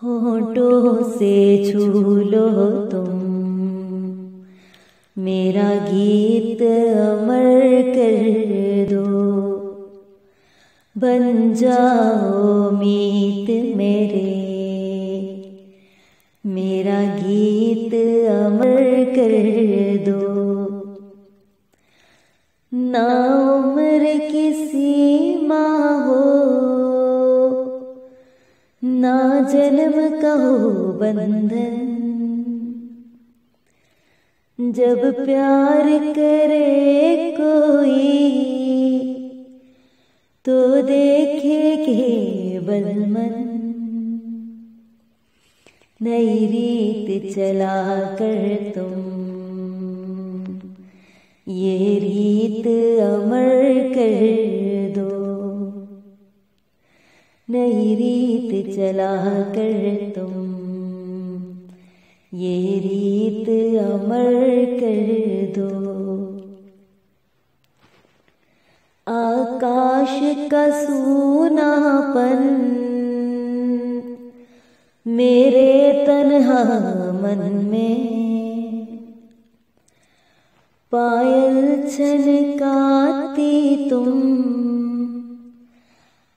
होठों से छू लो तुम मेरा गीत अमर कर दो, बन जाओ मीत मेरा गीत अमर कर दो। ना उम्र की सीमा हो, ना जन्म का हो बंधन, जब प्यार करे कोई तो देखे केवल मन। नई रीत चला कर तुम ये रीत अमर कर दो, नई रीत चला कर तुम ये रीत अमर कर दो। आकाश का सूनापन मेरे तन्हा मन में, पायल छनकाती तुम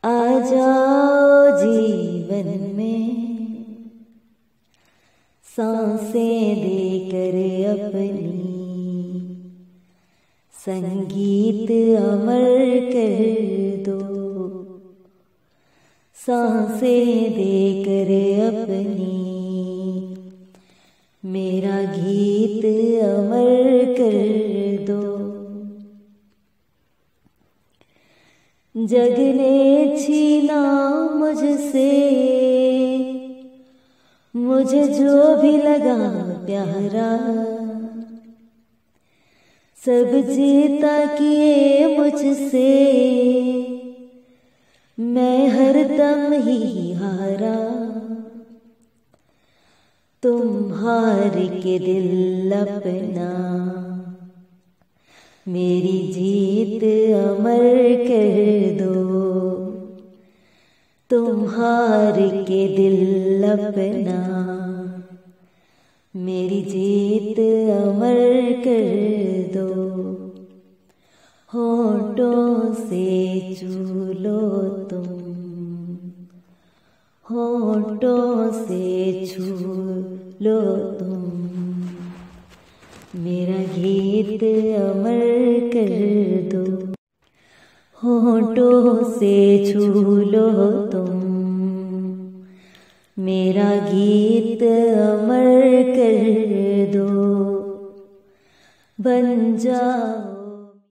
आ जाओ जीवन में। सांसें देकर अपनी संगीत अमर कर दो, सांसें देकर अपनी मेरा गीत अमर कर दो। जग ने छीना मुझसे मुझे जो भी लगा प्यारा, सब जीता किए मुझसे मैं हरदम ही हारा। तुम हार के दिल अपना मेरी जीत अमर कर दो, तुम हार के दिल अपना मेरी जीत अमर कर दो। होठों से छू लो तुम, होठों से छू लो तुम मेरा गीत अमर कर दो। होठों से छू लो तुम मेरा गीत अमर कर दो, बन जाओ।